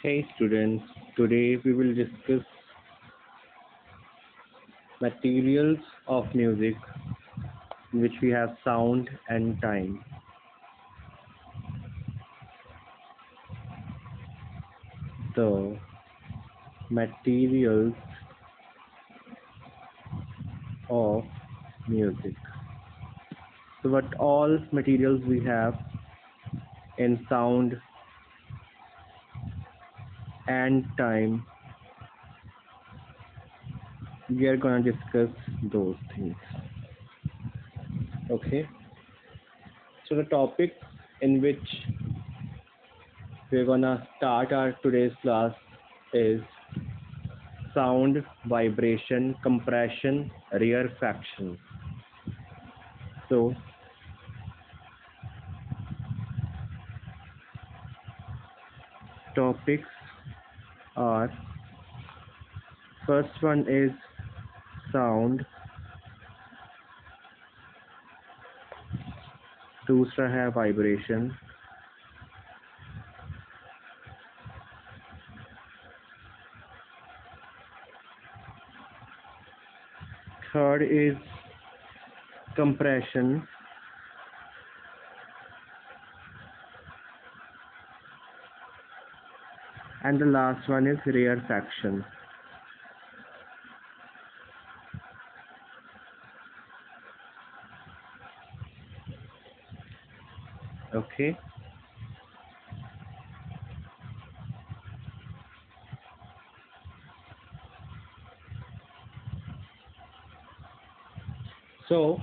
Hey students, today we will discuss materials of music in which we have sound and time. The materials of music. So what all materials we have in sound and time, we are gonna discuss those things. Okay. So the topic in which we're gonna start our today's class is sound, vibration, compression, rarefaction. So, topics are first one is sound, दूसरा है vibration, third is compression, and the last one is rarefaction. Okay. So,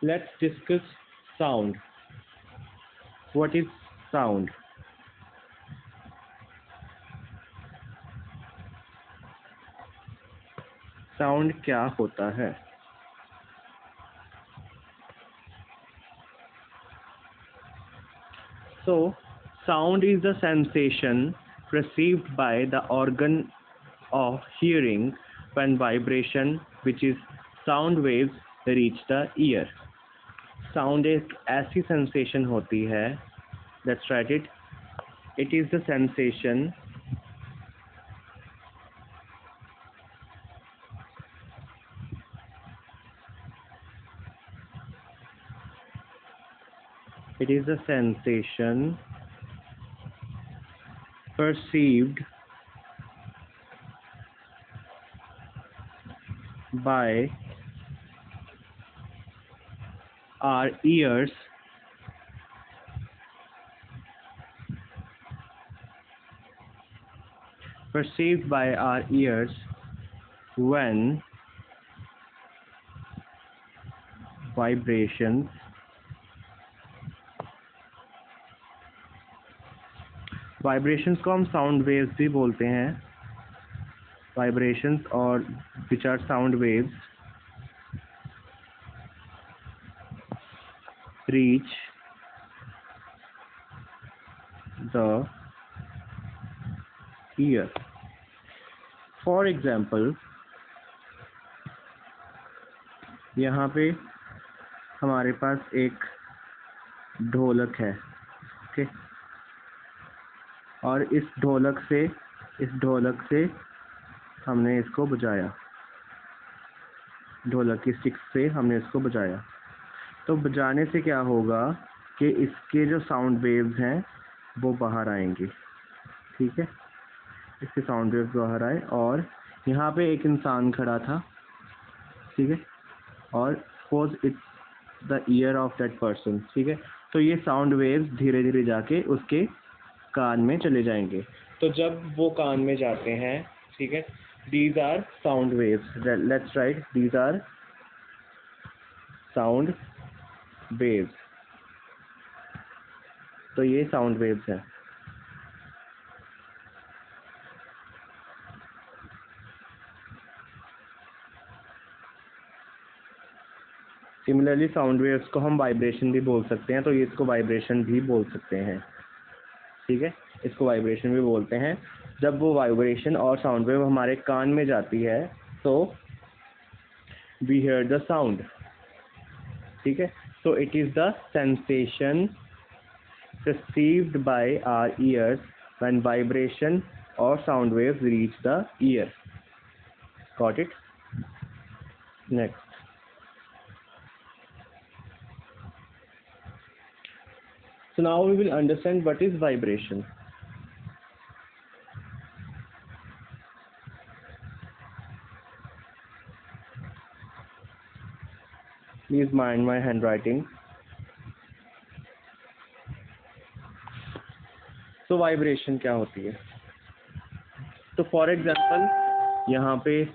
let's discuss sound. What is sound? Sound क्या होता है? So, sound is the sensation perceived by the organ of hearing when vibration, which is sound waves, reach the ear. Sound एक ऐसी sensation होती है, let's write it. It is the sensation perceived by our ears when vibrations को हम sound waves भी बोलते हैं. Vibrations और which are sound waves reach the ear. For example, यहाँ पे हमारे पास एक ढोलक है, ओके, और इस ढोलक से हमने इसको बजाया, ढोलक की स्टिक से हमने इसको बजाया. तो बजाने से क्या होगा कि इसके जो साउंड वेव्स हैं वो बाहर आएंगे, ठीक है, इसके साउंड वेव्स बाहर आए और यहाँ पे एक इंसान खड़ा था, ठीक है, और suppose it's the year of that person, ठीक है. तो ये साउंड वेव्स धीरे धीरे जाके उसके कान में चले जाएंगे. तो जब वो कान में जाते हैं, ठीक है, these are sound waves. Let's write these are sound waves. तो ये sound waves हैं. सिमिलरली साउंड वेव्स को हम वाइब्रेशन भी बोल सकते हैं, तो ये इसको वाइब्रेशन भी बोल सकते हैं, ठीक है, इसको वाइब्रेशन भी बोलते हैं. जब वो वाइब्रेशन और साउंड वेव हमारे कान में जाती है तो वी हियर द साउंड, ठीक है. So it is the sensation perceived by our ears when vibration or sound waves reach the ear. Got it? Next. So now we will understand what is vibration. Please mind my handwriting. तो vibration क्या होती है? तो for example यहाँ पे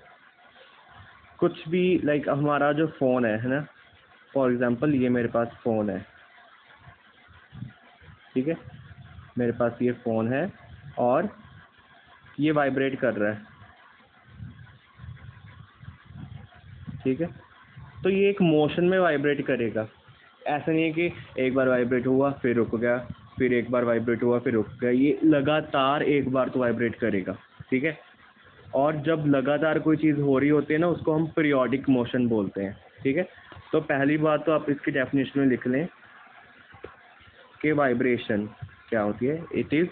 कुछ भी like हमारा जो फ़ोन है ना, फॉर एग्जांपल ये मेरे पास फ़ोन है, ठीक है, मेरे पास ये फ़ोन है और ये वाइब्रेट कर रहा है, ठीक है। तो ये एक मोशन में वाइब्रेट करेगा, ऐसा नहीं है कि एक बार वाइब्रेट हुआ फिर रुक गया, फिर एक बार वाइब्रेट हुआ फिर रुक गया, ये लगातार एक बार तो वाइब्रेट करेगा, ठीक है। और जब लगातार कोई चीज़ हो रही होती है ना, उसको हम पीरियोडिक मोशन बोलते हैं, ठीक है। तो पहली बात तो आप इसकी डेफिनेशन में लिख लें कि वाइब्रेशन क्या होती है। It is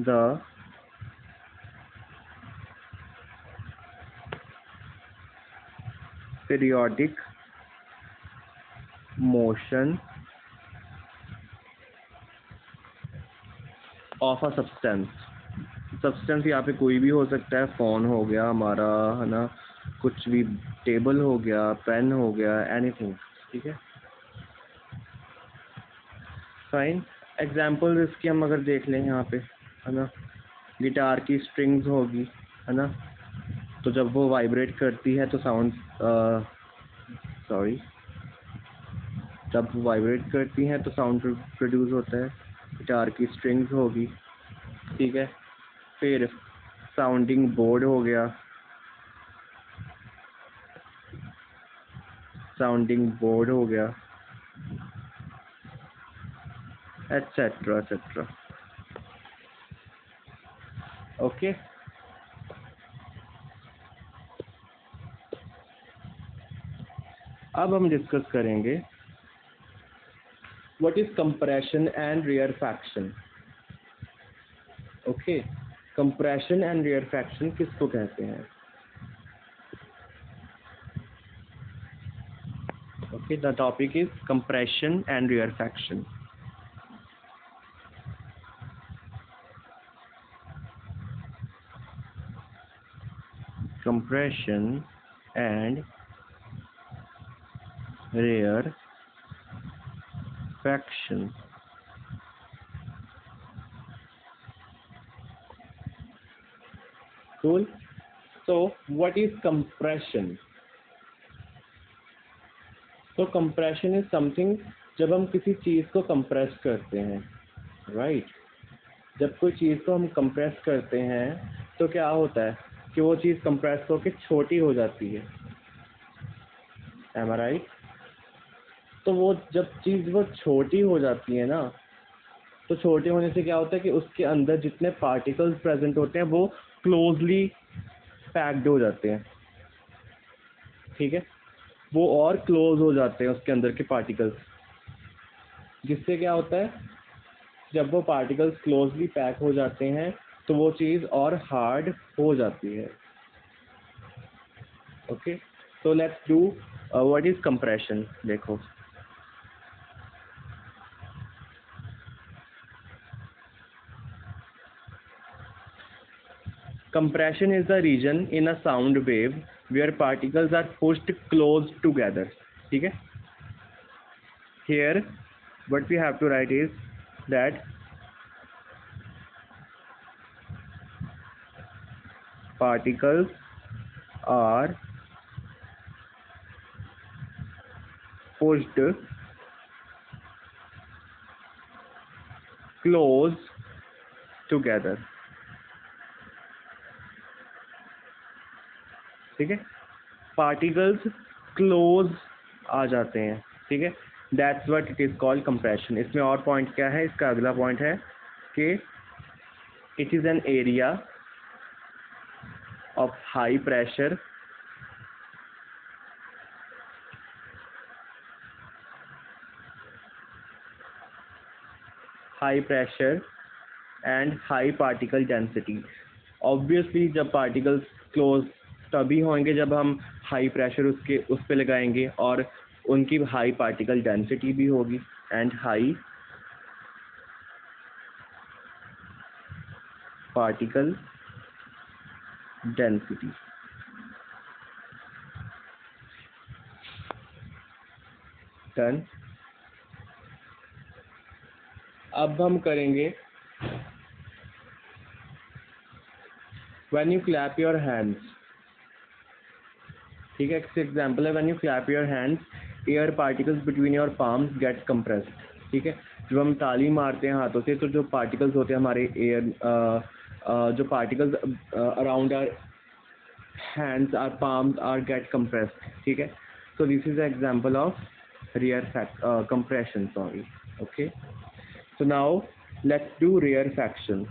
the periodic motion of a substance यहाँ पे कोई भी हो सकता है, फ़ोन हो गया हमारा, है ना, कुछ भी, टेबल हो गया, पेन हो गया, एनीथिंग, ठीक है, फाइन। एग्जाम्पल इसकी हम अगर देख लें यहाँ पे, है ना, गिटार की स्ट्रिंग्स होगी, है ना, तो जब वो वाइब्रेट करती है तो साउंड जब वो वाइब्रेट करती हैं तो साउंड प्रोड्यूस होता है। गिटार की स्ट्रिंग्स होगी, ठीक है। फिर साउंडिंग बोर्ड हो गया, एटसेट्रा एटसेट्रा। ओके, अब हम डिस्कस करेंगे what is compression and rarefaction. Okay, compression and rarefaction किसको कहते हैं? Okay, the topic is compression and rarefaction. compression and rarefaction. Cool. So what is compression? So compression is something जब हम किसी चीज़ को कंप्रेस करते हैं, राइट। जब कोई चीज़ को हम कंप्रेस करते हैं तो क्या होता है कि वो चीज़ कंप्रेस होकर छोटी हो जाती है, एम आई राइट? तो वो जब चीज़ वो छोटी हो जाती है ना, तो छोटे होने से क्या होता है कि उसके अंदर जितने पार्टिकल्स प्रेजेंट होते हैं वो क्लोजली पैक्ड हो जाते हैं, ठीक है, वो और क्लोज हो जाते हैं उसके अंदर के पार्टिकल्स, जिससे क्या होता है जब वो पार्टिकल्स क्लोजली पैक हो जाते हैं तो वो चीज़ और हार्ड हो जाती है। Okay, so let's do what is compression. देखो, compression is the region in a sound wave where particles are pushed close together. ठीक है, here what we have to write is that particles are pushed close together. ठीक है, particles close आ जाते हैं, ठीक है, that's what it is called compression. इसमें और पॉइंट क्या है, इसका अगला पॉइंट है कि it is an area of high pressure high pressure and high particle density. Obviously जब पार्टिकल्स क्लोज तभी होंगे जब हम हाई प्रेशर उस पे लगाएंगे और उनकी हाई पार्टिकल डेंसिटी भी होगी and high particle density. Done. अब हम करेंगे when you clap your hands. ठीक है, एक एग्जाम्पल है, when you clap your hands air particles between your palms get compressed. ठीक है, जब हम ताली मारते हैं हाथों से तो जो पार्टिकल्स होते हैं हमारे एयर जो particles around our hands our palms are get compressed. ठीक है, so this is an example of compression, sorry. Okay, so now let's do rarefaction.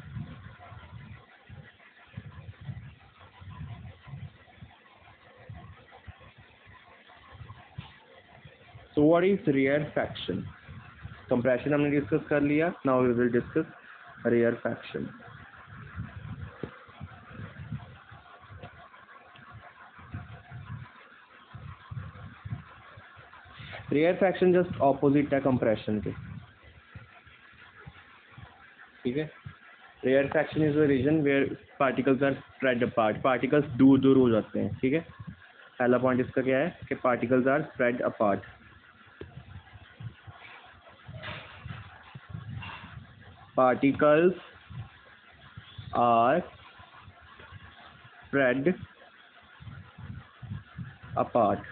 So what is rarefaction? Compression हमने डिस्कस कर लिया, now we will discuss rarefaction. rarefaction just opposite है compression के। ठीक है, rarefaction is the region where particles are spread apart, particles दूर दूर हो जाते हैं। ठीक है, पहला पॉइंट इसका क्या है कि particles are spread apart। Particles are spread apart।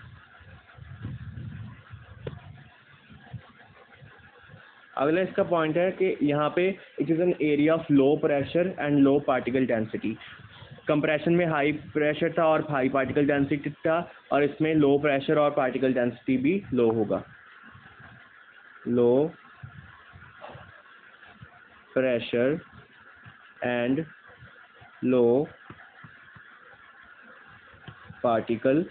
अगला इसका पॉइंट है कि यहाँ पे it is an area of low pressure and low particle density. Compression में हाई प्रेशर था और हाई पार्टिकल डेंसिटी था, और इसमें लो प्रेशर और पार्टिकल डेंसिटी भी लो होगा। Low pressure and low particle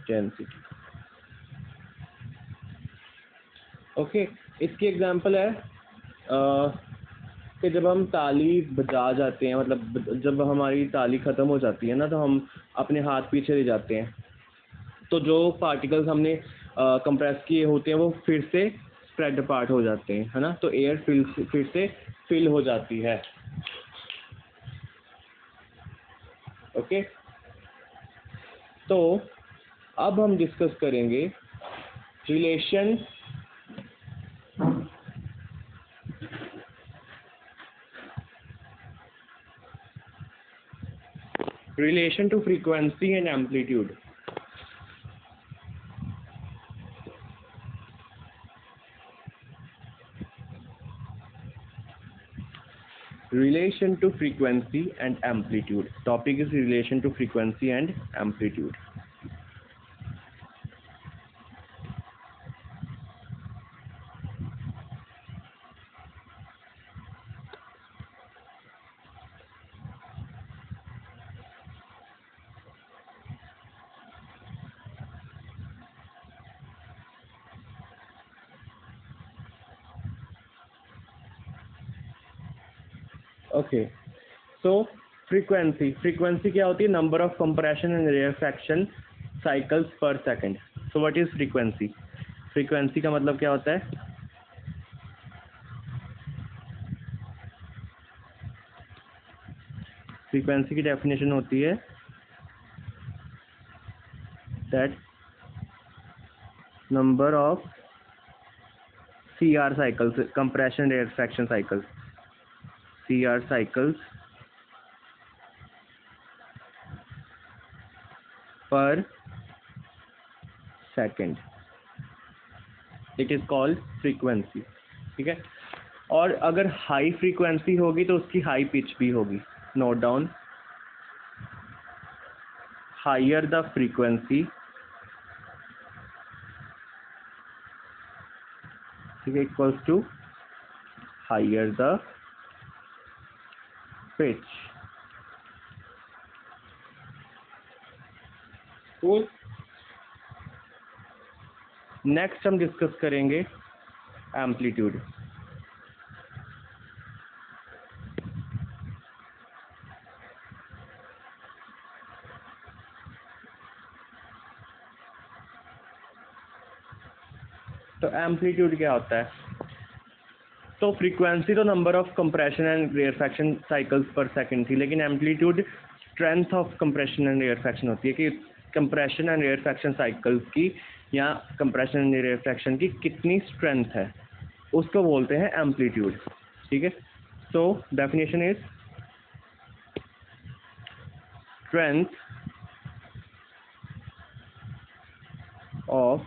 density. Okay, इसकी एग्जांपल है कि जब हम ताली बजा जाते हैं, मतलब जब हमारी ताली ख़त्म हो जाती है ना तो हम अपने हाथ पीछे ले जाते हैं, तो जो पार्टिकल्स हमने कंप्रेस किए होते हैं वो फिर से स्प्रेड अपार्ट हो जाते हैं, है ना, तो एयर फिर से फिल हो जाती है। ओके, तो अब हम डिस्कस करेंगे relation to frequency and amplitude। Relation to frequency and amplitude. Topic is relation to frequency and amplitude. Okay, so frequency क्या होती है? Number of compression and rarefaction cycles per second. So what is frequency? Frequency का मतलब क्या होता है? Frequency की definition होती है that number of CR cycles, compression rarefaction cycles, CR cycles per second, it is called frequency। ठीक है, और अगर हाई फ्रीक्वेंसी होगी तो उसकी हाई पिच भी होगी। Note down, higher the frequency, ठीक है, equals to higher the pitch. Cool. Next हम डिस्कस करेंगे एम्पलीट्यूड। तो एम्पलीट्यूड क्या होता है? तो फ्रीक्वेंसी तो number of compression and rarefaction cycles per second थी, लेकिन amplitude strength of compression and rarefaction होती है कि कंप्रेशन एंड रेयरफैक्शन साइकिल्स की या कंप्रेशन एंड रेयरफैक्शन की कितनी स्ट्रेंथ है, उसको बोलते हैं एम्पलीट्यूड। ठीक है, तो definition is strength of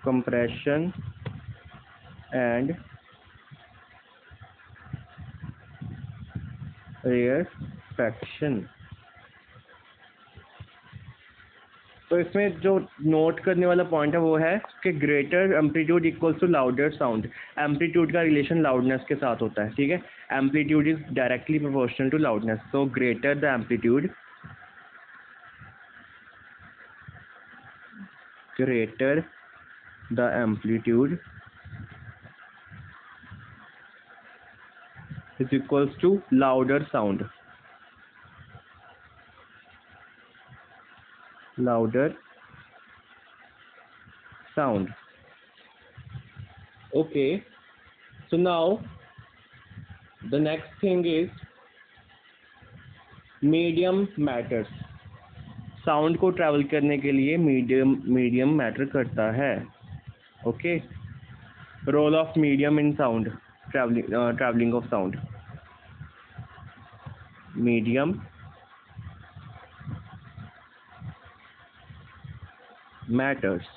compression and rarefaction। तो इसमें जो नोट करने वाला पॉइंट है वो है कि greater amplitude equals to louder sound. Amplitude का रिलेशन लाउडनेस के साथ होता है। ठीक है, amplitude is directly proportional to loudness. तो greater the amplitude, greater the amplitude is equals to louder sound, louder sound। Okay, so now the next thing is medium matters। Sound को travel करने के लिए मीडियम मैटर करता है। Okay, role of medium in sound travelling of sound. Medium matters.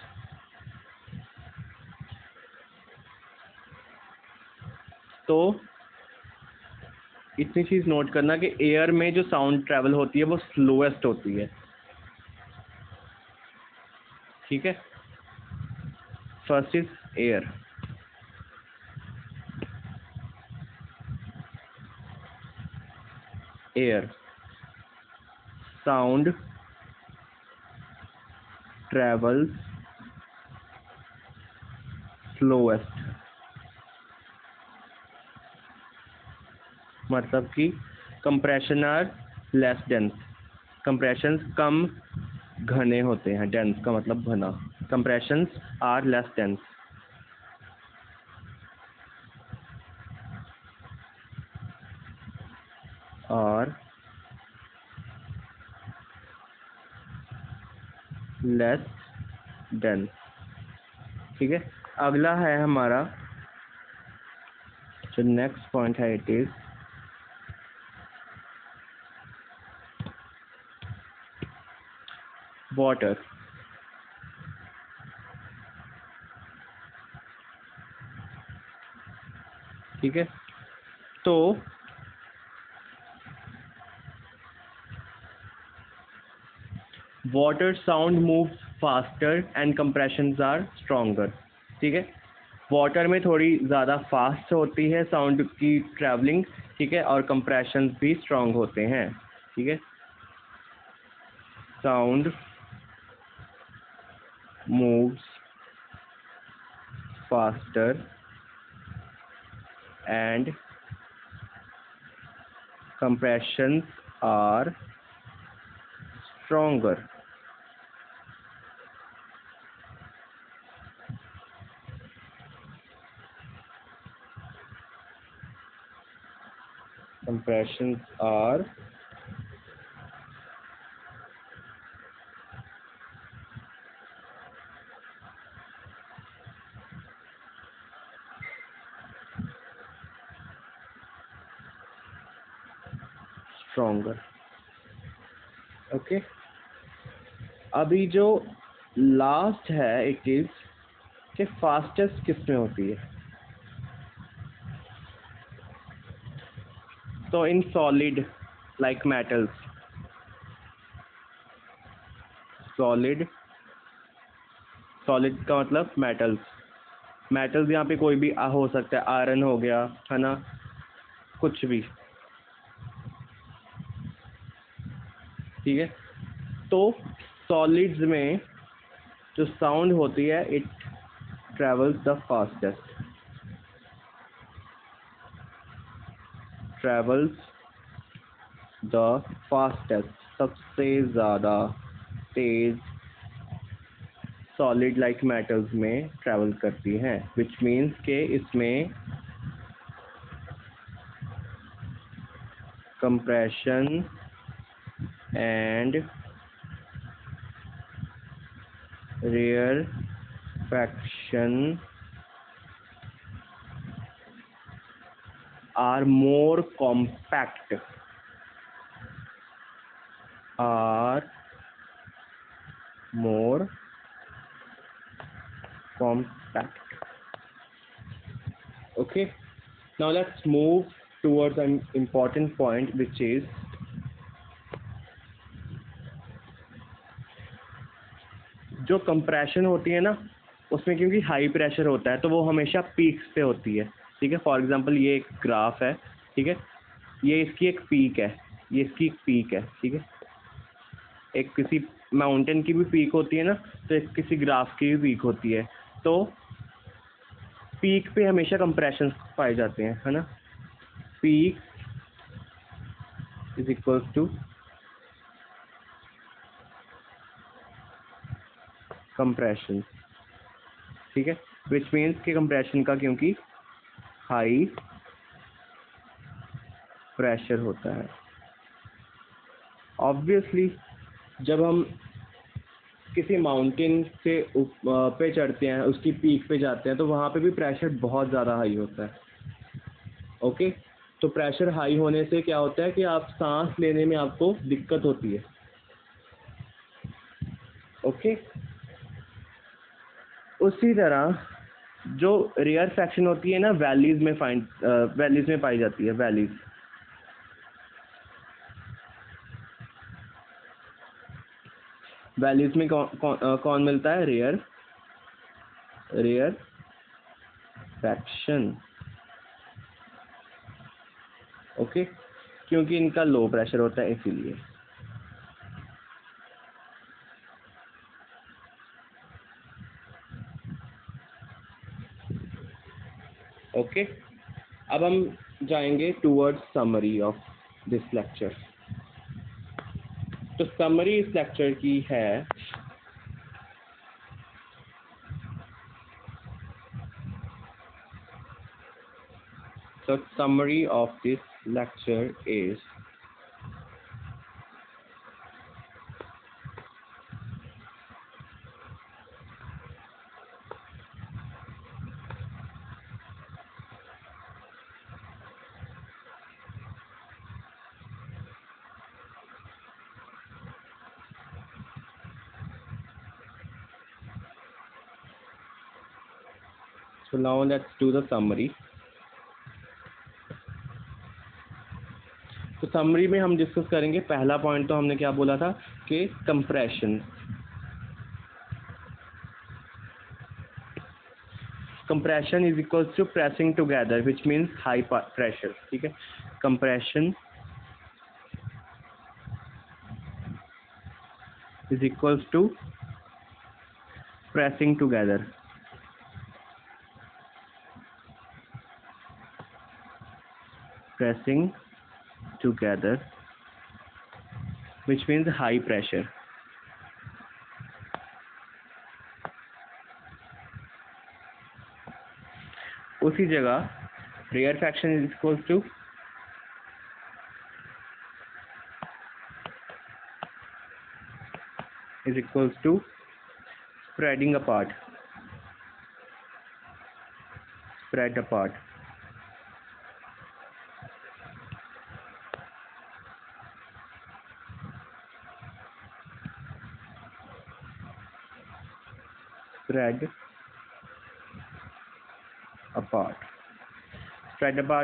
तो इतनी चीज note करना कि एयर में जो साउंड ट्रैवल होती है वो स्लोएस्ट होती है। ठीक है, first is air. Air sound travels slowest, मतलब कि compression are less dense. Compressions कम घने होते हैं, डेंस का मतलब घना। Compressions are less dense. और लेस डेंस। ठीक है, अगला है हमारा जो नेक्स्ट पॉइंट है, इट इज वाटर। ठीक है, तो water sound moves faster and compressions are stronger. ठीक है, वाटर में थोड़ी ज़्यादा फास्ट होती है साउंड की ट्रैवलिंग। ठीक है, और कंप्रेशंस भी स्ट्रॉन्ग होते हैं। ठीक है, sound moves faster and compressions are stronger। Compressions are stronger। Okay, अभी जो लास्ट है इट इज कि फास्टेस्ट किस में होती है। तो in solid like metals, solid, solid का मतलब मेटल्स। मेटल्स यहाँ पे कोई भी हो सकता है, आयरन हो गया, है ना, कुछ भी। ठीक है। तो सॉलिड्स में जो साउंड होती है इट ट्रेवल्स द फास्टेस्ट, सबसे ज़्यादा तेज सॉलिड लाइक मेटल्स में ट्रैवल करती हैं, विच मीन्स के इसमें compression and rarefaction are more compact, okay. Now let's move towards an important point, which is जो कंप्रेशन होती है ना, उसमें क्योंकि हाई प्रेशर होता है तो वो हमेशा पीक्स पे होती है, ठीक है। फॉर एग्जांपल ये एक ग्राफ है, ठीक है, ये इसकी एक पीक है, ये इसकी एक पीक है, ठीक है। एक किसी माउंटेन की भी पीक होती है ना, तो एक किसी ग्राफ की भी पीक होती है। तो पीक पे हमेशा कंप्रेशन पाए जाते हैं, है ना। Peak is equals to compression, ठीक है, विच मीन्स कि कंप्रेशन का क्योंकि हाई प्रेशर होता है। ऑब्वियसली जब हम किसी माउंटेन से पे चढ़ते हैं, उसकी पीक पे जाते हैं, तो वहाँ पे भी प्रेशर बहुत ज़्यादा हाई होता है, ओके। तो प्रेशर हाई होने से क्या होता है कि आप सांस लेने में आपको दिक्कत होती है, ओके। उसी तरह जो रेयर फ्रैक्शन होती है ना, वैलीज में पाई जाती है, वैलीज में कौन मिलता है, रेयर फ्रैक्शन, ओके, क्योंकि इनका लो प्रेशर होता है इसीलिए। ओके, अब हम जाएंगे towards summary of this lecture. तो समरी इस लेक्चर की है, so summary of this lecture is so now let's do the summary। तो समरी में हम डिस्कस करेंगे, पहला पॉइंट तो हमने क्या बोला था कि compression is equals to pressing together, which means high pressure, ठीक है। Compression is equals to pressing together, which means high pressure। उसी जगह rarefaction is equals to spread apart, spread apart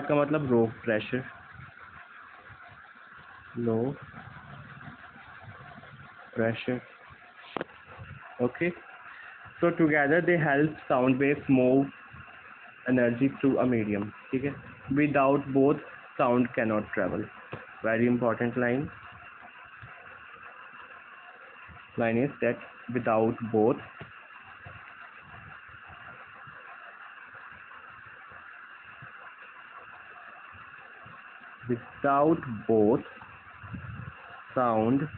का मतलब low pressure, okay। So together they help sound waves move energy through a medium, ठीक है। Without both sound cannot travel, very important line। line is that without both sound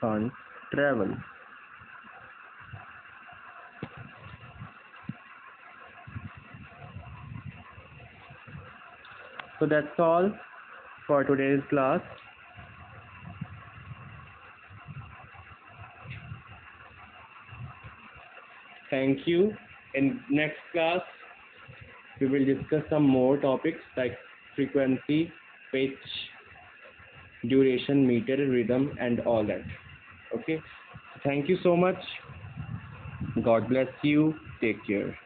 can't travel. So that's all for today's class. Thank you. In next class, we will discuss some more topics like frequency, pitch, duration, meter, rhythm, and all that. Okay. Thank you so much. God bless you. Take care.